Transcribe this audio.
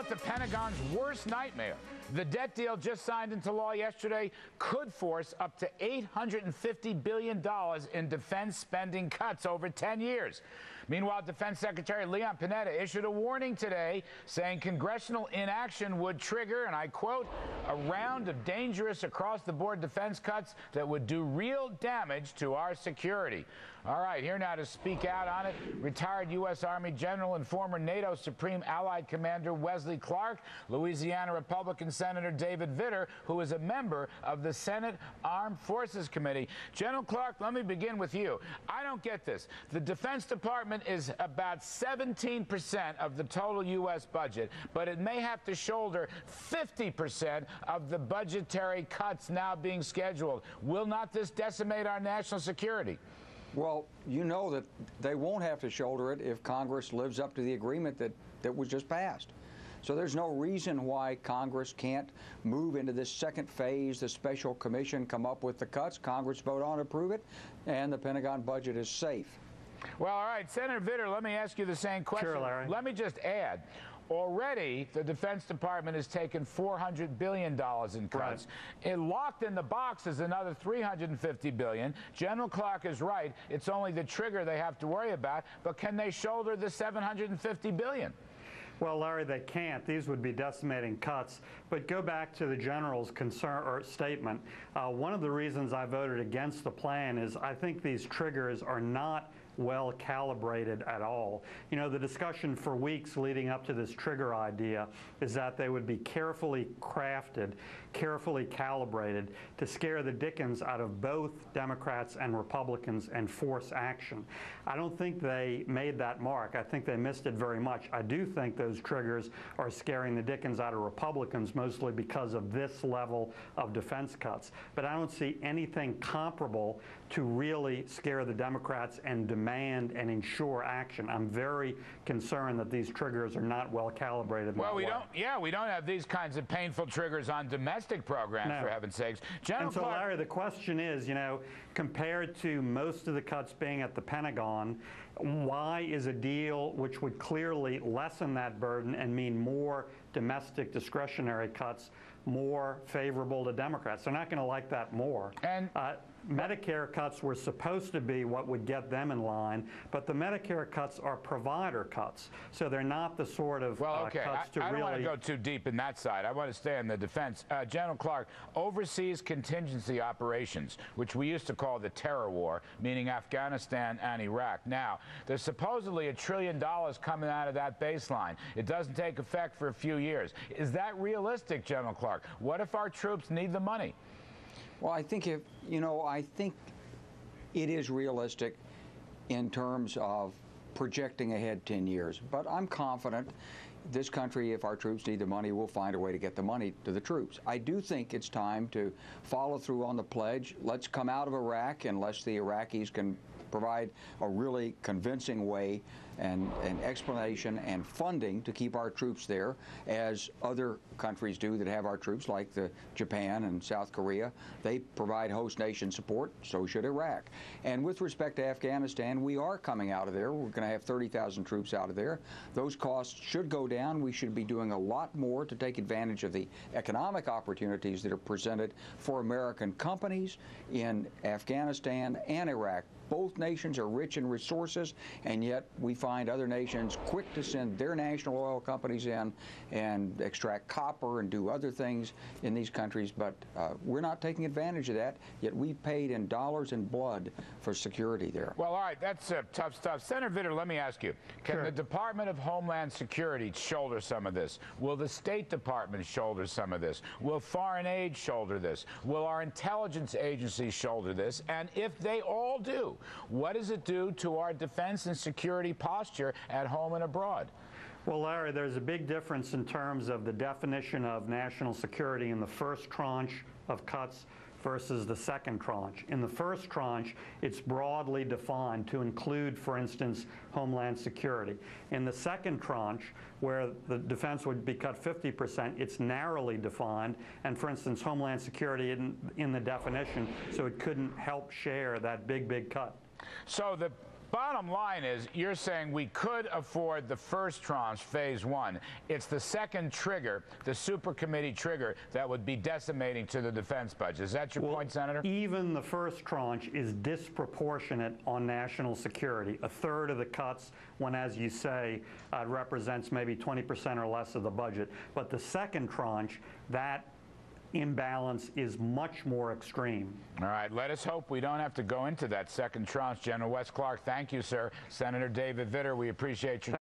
it's the Pentagon's worst nightmare. The debt deal just signed into law yesterday could force up to $850 billion in defense spending cuts over 10 years. Meanwhile, Defense Secretary Leon Panetta issued a warning today saying congressional inaction would trigger, and I quote, a round of dangerous across-the-board defense cuts that would do real damage to our security. All right, here now to speak out on it, retired U.S. Army General and former NATO Supreme Allied Commander Wesley Clark, Louisiana Republican Senator David Vitter, who is a member of the Senate Armed Forces Committee. General Clark, let me begin with you. I don't get this. The Defense Department is about 17% of the total U.S. budget, but it may have to shoulder 50% of the budgetary cuts now being scheduled. Will not this decimate our national security? Well, you know that they won't have to shoulder it if Congress lives up to the agreement that was just passed. So there's no reason why Congress can't move into this second phase, the special commission come up with the cuts, Congress vote on, approve it, and the Pentagon budget is safe. Well, all right, Senator Vitter, let me ask you the same question. Sure, Larry. Let me just add. Already, the Defense Department has taken $400 billion in cuts. Right. It locked in the box is another $350 billion. General Clark is right. It's only the trigger they have to worry about. But can they shoulder the $750 billion? Well, Larry, they can't. These would be decimating cuts. But go back to the general's concern or statement. One of the reasons I voted against the plan is I think these triggers are not well calibrated at all. You know, the discussion for weeks leading up to this trigger idea is that they would be carefully crafted, carefully calibrated to scare the dickens out of both Democrats and Republicans and force action. I don't think they made that mark. I think they missed it very much. I do think those triggers are scaring the dickens out of Republicans, mostly because of this level of defense cuts. But I don't see anything comparable to really scare the Democrats and demand and ensure action. I'm very concerned that these triggers are not well calibrated. Well, we don't have these kinds of painful triggers on domestic programs, for heaven's sakes. General and so, Clark, Larry, the question is, you know, compared to most of the cuts being at the Pentagon, why is a deal which would clearly lessen that burden and mean more domestic discretionary cuts more favorable to Democrats? They're not going to like that more. And Medicare cuts were supposed to be what would get them in line, but the Medicare cuts are provider cuts, so they're not the sort of cuts to really... I don't want to go too deep in that side. I want to stay in the defense. General Clark, overseas contingency operations, which we used to call the terror war, meaning Afghanistan and Iraq. Now, there's supposedly $1 trillion coming out of that baseline. It doesn't take effect for a few years. Is that realistic, General Clark? What if our troops need the money? Well, I think it is realistic in terms of projecting ahead 10 years. But I'm confident this country, if our troops need the money, will find a way to get the money to the troops. I do think it's time to follow through on the pledge. Let's come out of Iraq unless the Iraqis can provide a really convincing way and explanation and funding to keep our troops there, as other countries do that have our troops, like Japan and South Korea. They provide host nation support, so should Iraq. And with respect to Afghanistan, we are coming out of there. We're going to have 30,000 troops out of there. Those costs should go down. We should be doing a lot more to take advantage of the economic opportunities that are presented for American companies in Afghanistan and Iraq. Both nations are rich in resources, and yet we find other nations quick to send their national oil companies in and extract copper and do other things in these countries, but we're not taking advantage of that, yet we paid in dollars and blood for security there. Well, all right, that's tough stuff. Senator Vitter, let me ask you, can the Department of Homeland Security shoulder some of this? Will the State Department shoulder some of this? Will foreign aid shoulder this? Will our intelligence agencies shoulder this? And if they all do, what does it do to our defense and security posture at home and abroad? Well, Larry, there's a big difference in terms of the definition of national security in the first tranche of cuts versus the second tranche. In the first tranche, it's broadly defined to include, for instance, Homeland Security. In the second tranche, where the defense would be cut 50%, it's narrowly defined, and for instance, Homeland Security in the definition, so it couldn't help share that big cut. So bottom line is you're saying we could afford the first tranche, phase one. It's the second trigger, the super committee trigger, that would be decimating to the defense budget. Is that your point, Senator? Even the first tranche is disproportionate on national security. A third of the cuts, when, as you say, represents maybe 20% or less of the budget. But the second tranche, that imbalance is much more extreme. All right, let us hope we don't have to go into that second tranche. General Wes Clark, thank you, sir. Senator David Vitter, we appreciate your